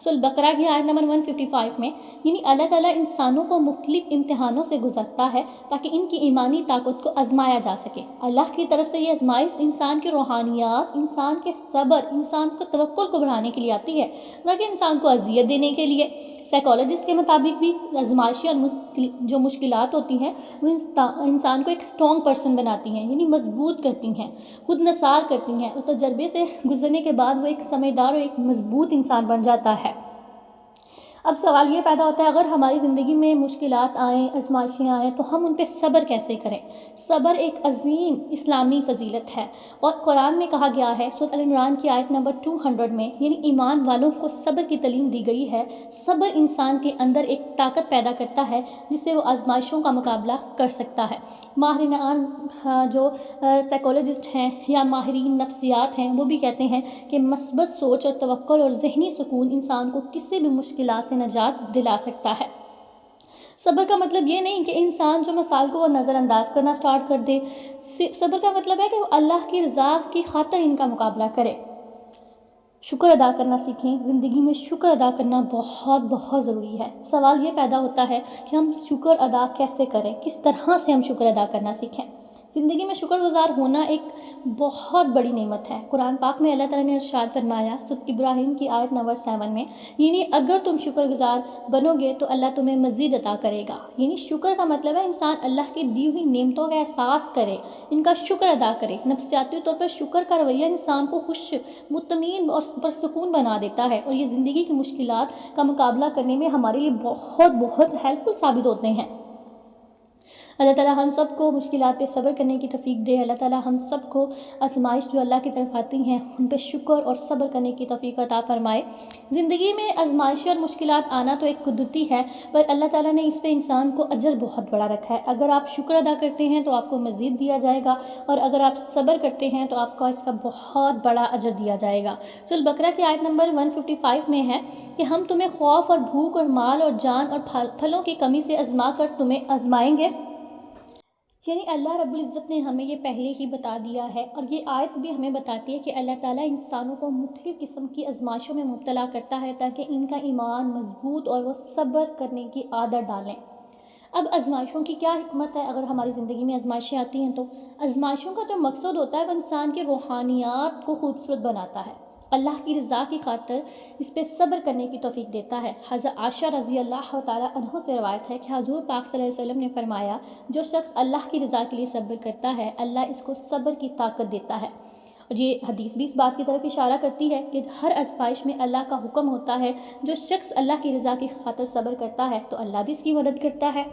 سورہ البقرہ کی آیت نمبر 155 میں، یعنی اللہ تعالیٰ انسانوں کو مختلف امتحانوں سے گزرتا ہے تاکہ ان کی ایمانی طاقت کو آزمایا جا سکے۔ اللہ کی طرف سے یہ آزمائش انسان کی روحانیات، انسان کے صبر، انسان کو توکل کو بڑھانے کے لیے آتی ہے، نہ کہ انسان کو اذیت دینے کے لیے۔ سائیکالوجسٹ کے مطابق بھی آزمائشیں اور جو مشکلات ہوتی ہیں وہ انسان کو ایک اسٹرانگ پرسن بناتی ہیں، یعنی مضبوط کرتی ہیں، خود نثار کرتی ہیں، اور تجربے سے گزرنے کے بعد وہ ایک سمجھدار اور ایک مضبوط انسان بن جاتا ہے۔ اب سوال یہ پیدا ہوتا ہے، اگر ہماری زندگی میں مشکلات آئیں، آزمائشیں آئیں، تو ہم ان پہ صبر کیسے کریں؟ صبر ایک عظیم اسلامی فضیلت ہے، اور قرآن میں کہا گیا ہے سورۃ ال عمران کی آیت نمبر 200 میں، یعنی ایمان والوں کو صبر کی تعلیم دی گئی ہے۔ صبر انسان کے اندر ایک طاقت پیدا کرتا ہے جس سے وہ آزمائشوں کا مقابلہ کر سکتا ہے۔ ماہرین جو سائیکالوجسٹ ہیں یا ماہرین نفسیات ہیں، وہ بھی کہتے ہیں کہ مثبت سوچ اور توکل اور ذہنی سکون انسان کو کسی بھی مشکلات سے نجات دلا سکتا ہے۔ صبر کا مطلب یہ نہیں کہ انسان جو مسائل کو وہ نظر انداز کرنا سٹارٹ کر دے۔ صبر کا مطلب ہے کہ وہ اللہ کی رضا کی خاطر ان کا مقابلہ کرے۔ شکر ادا کرنا سیکھیں۔ زندگی میں شکر ادا کرنا بہت بہت ضروری ہے۔ سوال یہ پیدا ہوتا ہے کہ ہم شکر ادا کیسے کریں، کس طرح سے ہم شکر ادا کرنا سیکھیں۔ زندگی میں شکر گزار ہونا ایک بہت بڑی نعمت ہے۔ قرآن پاک میں اللہ تعالیٰ نے ارشاد فرمایا سورۃ ابراہیم کی آیت نمبر 7 میں، یعنی اگر تم شکر گزار بنو گے تو اللہ تمہیں مزید عطا کرے گا۔ یعنی شکر کا مطلب ہے انسان اللہ کی دی ہوئی نعمتوں کا احساس کرے، ان کا شکر ادا کرے۔ نفسیاتی طور پر شکر کا رویہ انسان کو خوش، مطمئن اور پرسکون بنا دیتا ہے، اور یہ زندگی کی مشکلات کا مقابلہ کرنے میں ہمارے لیے بہت بہت ہیلپ فل ثابت ہوتے ہیں۔ اللہ تعالیٰ ہم سب کو مشکلات پہ صبر کرنے کی توفیق دے۔ اللہ تعالیٰ ہم سب کو آزمائش جو اللہ کی طرف آتی ہیں ان پہ شکر اور صبر کرنے کی توفیق عطا فرمائے۔ زندگی میں آزمائشیں اور مشکلات آنا تو ایک قدرتی ہے، پر اللہ تعالیٰ نے اس پہ انسان کو اجر بہت بڑا رکھا ہے۔ اگر آپ شکر ادا کرتے ہیں تو آپ کو مزید دیا جائے گا، اور اگر آپ صبر کرتے ہیں تو آپ کو اس کا بہت بڑا اجر دیا جائے گا۔ سورۃ البقرہ کی آیت نمبر 155 میں ہے کہ ہم تمہیں خوف اور بھوک اور مال اور جان اور پھلوں کی کمی سے آزما کر تمہیں آزمائیں گے۔ یعنی اللہ رب العزت نے ہمیں یہ پہلے ہی بتا دیا ہے، اور یہ آیت بھی ہمیں بتاتی ہے کہ اللہ تعالیٰ انسانوں کو مختلف قسم کی آزمائشوں میں مبتلا کرتا ہے تاکہ ان کا ایمان مضبوط اور وہ صبر کرنے کی عادت ڈالیں۔ اب آزمائشوں کی کیا حکمت ہے؟ اگر ہماری زندگی میں آزمائشیں آتی ہیں تو آزمائشوں کا جو مقصد ہوتا ہے وہ انسان کی روحانیات کو خوبصورت بناتا ہے، اللہ کی رضا کی خاطر اس پہ صبر کرنے کی توفیق دیتا ہے۔ حضرت عائشہ رضی اللہ تعالیٰ عنہ سے روایت ہے کہ حضور پاک صلی اللہ علیہ وسلم نے فرمایا، جو شخص اللہ کی رضا کے لیے صبر کرتا ہے اللہ اس کو صبر کی طاقت دیتا ہے۔ اور یہ حدیث بھی اس بات کی طرف اشارہ کرتی ہے کہ ہر آزمائش میں اللہ کا حکم ہوتا ہے، جو شخص اللہ کی رضا کی خاطر صبر کرتا ہے تو اللہ بھی اس کی مدد کرتا ہے۔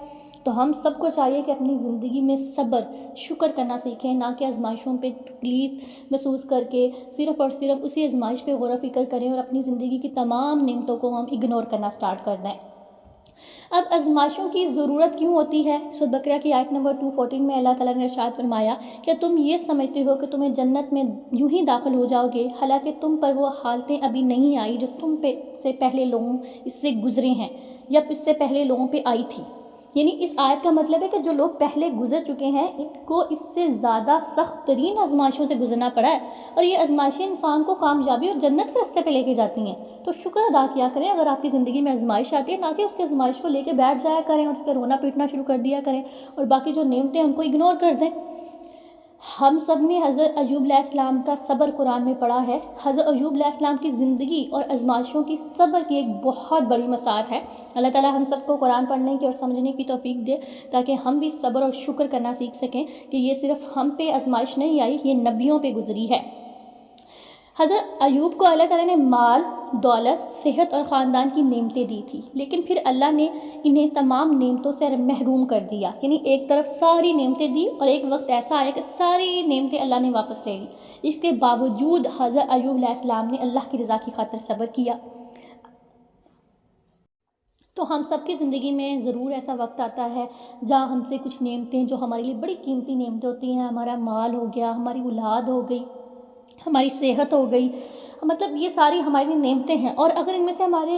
تو ہم سب کو چاہیے کہ اپنی زندگی میں صبر، شکر کرنا سیکھیں، نہ کہ آزمائشوں پہ تکلیف محسوس کر کے صرف اور صرف اسی آزمائش پہ غور و فکر کریں اور اپنی زندگی کی تمام نعمتوں کو ہم اگنور کرنا سٹارٹ کر دیں۔ اب آزمائشوں کی ضرورت کیوں ہوتی ہے؟ سورۃ بقرہ کی آیت نمبر 214 میں اللہ تعالیٰ نے ارشاد فرمایا کہ تم یہ سمجھتے ہو کہ تمہیں جنت میں یوں ہی داخل ہو جاؤ گے، حالانکہ تم پر وہ حالتیں ابھی نہیں آئی جو تم سے پہلے لوگوں اس سے گزرے ہیں یا اس سے پہلے لوگوں پہ آئی تھی۔ یعنی اس آیت کا مطلب ہے کہ جو لوگ پہلے گزر چکے ہیں ان کو اس سے زیادہ سخت ترین آزمائشوں سے گزرنا پڑا ہے، اور یہ آزمائشیں انسان کو کامیابی اور جنت کے راستے پہ لے کے جاتی ہیں۔ تو شکر ادا کیا کریں اگر آپ کی زندگی میں آزمائش آتی ہے، نہ کہ اس کی آزمائش کو لے کے بیٹھ جایا کریں اور اس پہ رونا پیٹنا شروع کر دیا کریں اور باقی جو نعمتیں ان کو اگنور کر دیں۔ ہم سب نے حضرت ایوب علیہ السلام کا صبر قرآن میں پڑھا ہے۔ حضرت ایوب علیہ السلام کی زندگی اور آزمائشوں کی صبر کی ایک بہت بڑی مثال ہے۔ اللہ تعالیٰ ہم سب کو قرآن پڑھنے کی اور سمجھنے کی توفیق دے تاکہ ہم بھی صبر اور شکر کرنا سیکھ سکیں کہ یہ صرف ہم پہ آزمائش نہیں آئی، یہ نبیوں پہ گزری ہے۔ حضرت ایوب کو اللہ تعالیٰ نے مال، دولت، صحت اور خاندان کی نعمتیں دی تھی، لیکن پھر اللہ نے انہیں تمام نعمتوں سے محروم کر دیا۔ یعنی ایک طرف ساری نعمتیں دی اور ایک وقت ایسا آیا کہ ساری نعمتیں اللہ نے واپس لے لی۔ اس کے باوجود حضرت ایوب علیہ السلام نے اللہ کی رضا کی خاطر صبر کیا۔ تو ہم سب کی زندگی میں ضرور ایسا وقت آتا ہے جہاں ہم سے کچھ نعمتیں جو ہمارے لیے بڑی قیمتی نعمتیں ہوتی ہیں، ہمارا مال ہو گیا، ہماری اولاد ہو گئی، ہماری صحت ہو گئی، مطلب یہ ساری ہماری نعمتیں ہیں، اور اگر ان میں سے ہمارے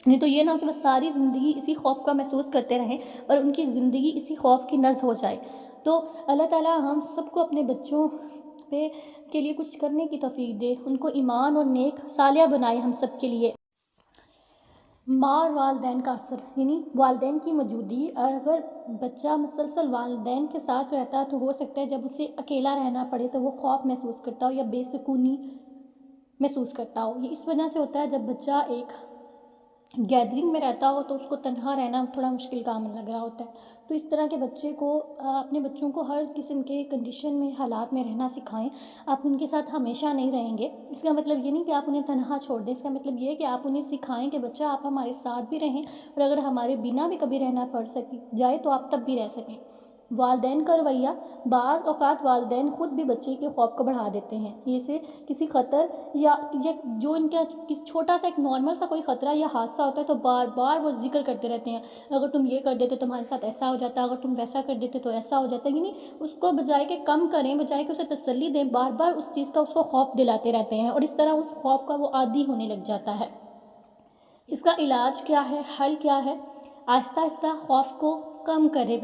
نہیں تو یہ نہ ہو کہ وہ ساری زندگی اسی خوف کا محسوس کرتے رہیں اور ان کی زندگی اسی خوف کی نذ ہو جائے۔ تو اللہ تعالیٰ ہم سب کو اپنے بچوں کے لیے کچھ کرنے کی توفیق دے، ان کو ایمان اور نیک صالحہ بنائے ہم سب کے لیے۔ ماں اور والدین کا اثر، یعنی والدین کی موجودگی، اگر بچہ مسلسل والدین کے ساتھ رہتا ہے تو ہو سکتا ہے جب اسے اکیلا رہنا پڑے تو وہ خوف محسوس کرتا ہو یا بے سکونی محسوس کرتا ہو۔ یہ اس وجہ سے ہوتا ہے جب بچہ ایک گیدرنگ میں رہتا ہو تو اس کو تنہا رہنا تھوڑا مشکل کام لگ رہا ہوتا ہے۔ تو اس طرح کے بچے کو اپنے بچوں کو ہر قسم کے کنڈیشن میں، حالات میں رہنا سکھائیں۔ آپ ان کے ساتھ ہمیشہ نہیں رہیں گے، اس کا مطلب یہ نہیں کہ آپ انہیں تنہا چھوڑ دیں، اس کا مطلب یہ ہے کہ آپ انہیں سکھائیں کہ بچہ آپ ہمارے ساتھ بھی رہیں، اور اگر ہمارے بنا بھی کبھی رہنا پڑ جائے تو آپ تب بھی رہ سکیں۔ والدین کا رویہ، بعض اوقات والدین خود بھی بچے کے خوف کو بڑھا دیتے ہیں، جیسے کسی خطر یا جو ان کا چھوٹا سا ایک نارمل سا کوئی خطرہ یا حادثہ ہوتا ہے تو بار بار وہ ذکر کرتے رہتے ہیں، اگر تم یہ کر دیتے تو تمہارے ساتھ ایسا ہو جاتا، اگر تم ویسا کر دیتے تو ایسا ہو جاتا، یعنی اس کو بجائے کہ کم کریں، بجائے کہ اسے تسلی دیں، بار بار اس چیز کا اس کو خوف دلاتے رہتے ہیں، اور اس طرح اس خوف کا وہ عادی ہونے لگ جاتا ہے۔ اس کا علاج کیا ہے، حل کیا ہے؟ آہستہ آہستہ خوف کو کم کرے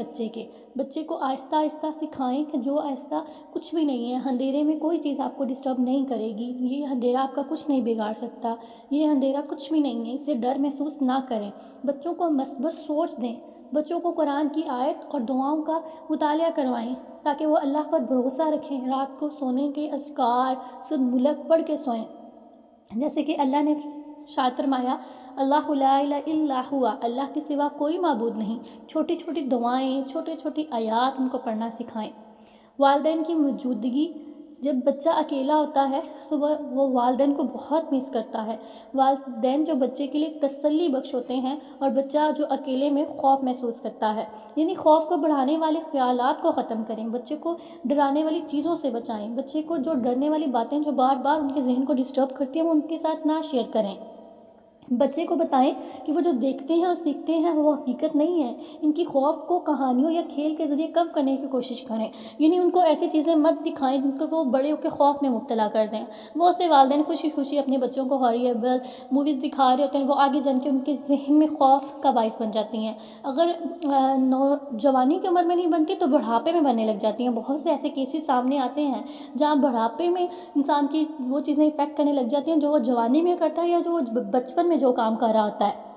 بچے کو آہستہ آہستہ سکھائیں کہ جو ایسا کچھ بھی نہیں ہے، اندھیرے میں کوئی چیز آپ کو ڈسٹرب نہیں کرے گی، یہ اندھیرا آپ کا کچھ نہیں بگاڑ سکتا، یہ اندھیرا کچھ بھی نہیں ہے، اسے ڈر محسوس نہ کریں۔ بچوں کو مثبت سوچ دیں، بچوں کو قرآن کی آیت اور دعاؤں کا مطالعہ کروائیں تاکہ وہ اللہ پر بھروسہ رکھیں، رات کو سونے کے اذکار سد ملک پڑھ کے سوئیں، جیسے کہ اللہ نے شاد فرمایا، اللہ لا الہ الا ہوا، اللہ کے سوا کوئی معبود نہیں۔ چھوٹی چھوٹی دعائیں، چھوٹی چھوٹی آیات ان کو پڑھنا سکھائیں۔ والدین کی موجودگی، جب بچہ اکیلا ہوتا ہے تو وہ والدین کو بہت مس کرتا ہے۔ والدین جو بچے کے لیے تسلی بخش ہوتے ہیں، اور بچہ جو اکیلے میں خوف محسوس کرتا ہے، یعنی خوف کو بڑھانے والے خیالات کو ختم کریں، بچے کو ڈرانے والی چیزوں سے بچائیں، بچے کو جو ڈرنے والی باتیں جو بار بار ان کے ذہن کو ڈسٹرب کرتی ہیں وہ ان کے ساتھ نہ شیئر کریں۔ بچے کو بتائیں کہ وہ جو دیکھتے ہیں اور سیکھتے ہیں وہ حقیقت نہیں ہے، ان کی خوف کو کہانیوں یا کھیل کے ذریعے کم کرنے کی کوشش کریں، یعنی ان کو ایسی چیزیں مت دکھائیں جن کو وہ بڑے ہو کے خوف میں مبتلا کر دیں۔ بہت سے والدین خوشی خوشی اپنے بچوں کو ہاریبل موویز دکھا رہے ہوتے ہیں، وہ آگے جان کے ان کے ذہن میں خوف کا باعث بن جاتی ہیں، اگر نوجوانی کی عمر میں نہیں بنتی تو بڑھاپے میں بننے لگ جاتی ہیں۔ بہت سے ایسے کیسز سامنے آتے ہیں جہاں بڑھاپے میں انسان کی وہ چیزیں افیکٹ کرنے لگ جاتی ہیں جو وہ جوانی میں کرتا ہے یا جو وہ بچپن میں جو کام کر رہا ہوتا ہے۔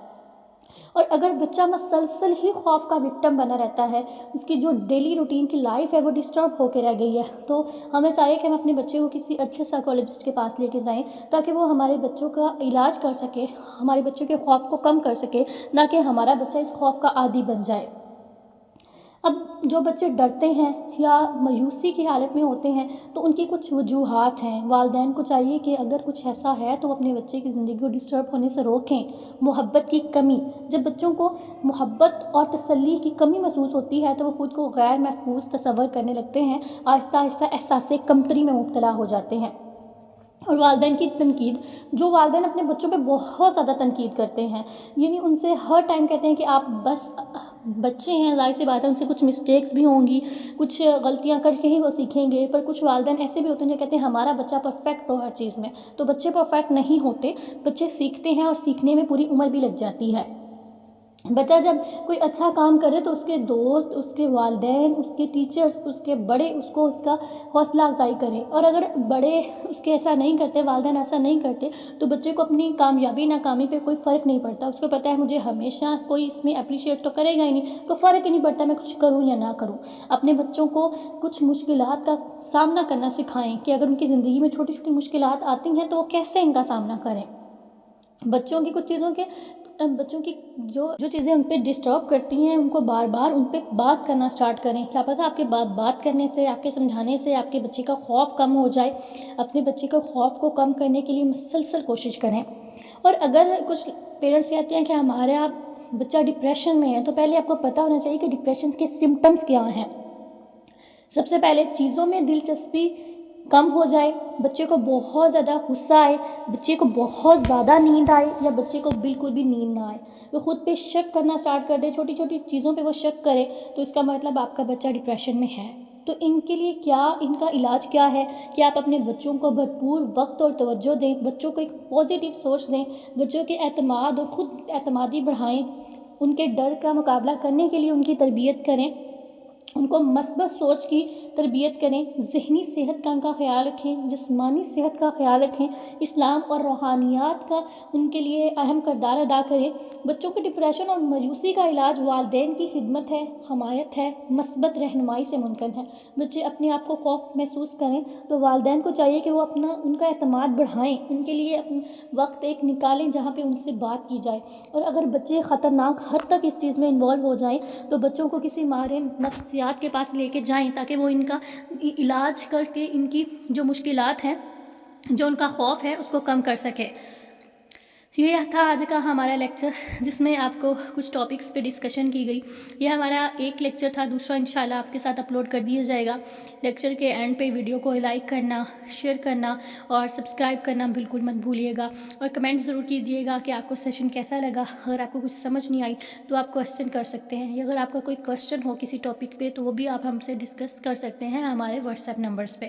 اور اگر بچہ مسلسل ہی خوف کا وکٹم بنا رہتا ہے، اس کی جو ڈیلی روٹین کی لائف ہے وہ ڈسٹرب ہو کے رہ گئی ہے، تو ہمیں چاہیے کہ ہم اپنے بچے کو کسی اچھے سائیکالوجسٹ کے پاس لے کے جائیں تاکہ وہ ہمارے بچوں کا علاج کر سکے، ہمارے بچوں کے خوف کو کم کر سکے، نہ کہ ہمارا بچہ اس خوف کا عادی بن جائے۔ اب جو بچے ڈرتے ہیں یا مایوسی کی حالت میں ہوتے ہیں تو ان کی کچھ وجوہات ہیں، والدین کو چاہیے کہ اگر کچھ ایسا ہے تو وہ اپنے بچے کی زندگی کو ڈسٹرب ہونے سے روکیں۔ محبت کی کمی، جب بچوں کو محبت اور تسلی کی کمی محسوس ہوتی ہے تو وہ خود کو غیر محفوظ تصور کرنے لگتے ہیں، آہستہ آہستہ احساس کمتری میں مبتلا ہو جاتے ہیں۔ اور والدین کی تنقید، جو والدین اپنے بچوں پہ بہت زیادہ تنقید کرتے ہیں، یعنی ان سے ہر ٹائم کہتے ہیں کہ آپ بس بچے ہیں، ظاہر سی بات ہے ان سے کچھ مسٹیکس بھی ہوں گی، کچھ غلطیاں کر کے ہی وہ سیکھیں گے، پر کچھ والدین ایسے بھی ہوتے ہیں جو کہتے ہیں ہمارا بچہ پرفیکٹ ہو ہر چیز میں، تو بچے پرفیکٹ نہیں ہوتے، بچے سیکھتے ہیں اور سیکھنے میں پوری عمر بھی لگ جاتی ہے۔ بچہ جب کوئی اچھا کام کرے تو اس کے دوست، اس کے والدین، اس کے ٹیچرز، اس کے بڑے اس کو اس کا حوصلہ افزائی کریں، اور اگر بڑے اس کے ایسا نہیں کرتے، والدین ایسا نہیں کرتے تو بچے کو اپنی کامیابی ناکامی پہ کوئی فرق نہیں پڑتا، اس کو پتہ ہے مجھے ہمیشہ کوئی اس میں اپریشیٹ تو کرے گا ہی نہیں، تو فرق ہی نہیں پڑتا میں کچھ کروں یا نہ کروں۔ اپنے بچوں کو کچھ مشکلات کا سامنا کرنا سکھائیں کہ اگر ان کی زندگی میں چھوٹی چھوٹی مشکلات آتی ہیں تو وہ کیسے ان کا سامنا کریں۔ بچوں کی جو چیزیں ان پہ ڈسٹرب کرتی ہیں ان کو بار بار ان پہ بات کرنا سٹارٹ کریں، کیا پتہ آپ کے بات کرنے سے، آپ کے سمجھانے سے آپ کے بچے کا خوف کم ہو جائے۔ اپنے بچے کے خوف کو کم کرنے کے لیے مسلسل کوشش کریں۔ اور اگر کچھ پیرنٹس کہتے ہیں کہ ہمارا بچہ ڈپریشن میں ہے تو پہلے آپ کو پتہ ہونا چاہیے کہ ڈپریشن کے سمپٹمز کیا ہیں۔ سب سے پہلے چیزوں میں دلچسپی کم ہو جائے، بچے کو بہت زیادہ غصہ آئے، بچے کو بہت زیادہ نیند آئے یا بچے کو بالکل بھی نیند نہ آئے، وہ خود پہ شک کرنا سٹارٹ کر دے، چھوٹی چھوٹی چیزوں پہ وہ شک کرے، تو اس کا مطلب آپ کا بچہ ڈپریشن میں ہے۔ تو ان کے لیے کیا ان کا علاج کیا ہے کہ آپ اپنے بچوں کو بھرپور وقت اور توجہ دیں، بچوں کو ایک پازیٹیو سوچ دیں، بچوں کے اعتماد اور خود اعتمادی بڑھائیں، ان کے ڈر کا مقابلہ کرنے کے لیے ان کی تربیت کریں، ان کو مثبت سوچ کی تربیت کریں، ذہنی صحت کا ان کا خیال رکھیں، جسمانی صحت کا خیال رکھیں، اسلام اور روحانیات کا ان کے لیے اہم کردار ادا کریں۔ بچوں کے ڈپریشن اور مایوسی کا علاج والدین کی خدمت ہے، حمایت ہے، مثبت رہنمائی سے ممکن ہے۔ بچے اپنے آپ کو خوف محسوس کریں تو والدین کو چاہیے کہ وہ ان کا اعتماد بڑھائیں، ان کے لیے وقت ایک نکالیں جہاں پہ ان سے بات کی جائے، اور اگر بچے خطرناک حد تک اس چیز میں انوالو ہو جائیں تو بچوں کو کسی ماہر نفسیات کے پاس لے کے جائیں تاکہ وہ ان کا علاج کر کے ان کی جو مشکلات ہیں، جو ان کا خوف ہے، اس کو کم کر سکے۔ یہ تھا آج کا ہمارا لیکچر جس میں آپ کو کچھ ٹاپکس پہ ڈسکشن کی گئی۔ یہ ہمارا ایک لیکچر تھا، دوسرا انشاءاللہ آپ کے ساتھ اپلوڈ کر دیا جائے گا۔ لیکچر کے اینڈ پہ ویڈیو کو لائک کرنا، شیئر کرنا اور سبسکرائب کرنا بالکل مت بھولیے گا، اور کمنٹ ضرور کیجیے گا کہ آپ کو سیشن کیسا لگا۔ اگر آپ کو کچھ سمجھ نہیں آئی تو آپ کوسچن کر سکتے ہیں، یا اگر آپ کا کوئی کوسچن ہو کسی ٹاپک پہ تو وہ بھی آپ ہم سے ڈسکس کر سکتے ہیں ہمارے واٹس ایپ نمبرز پہ۔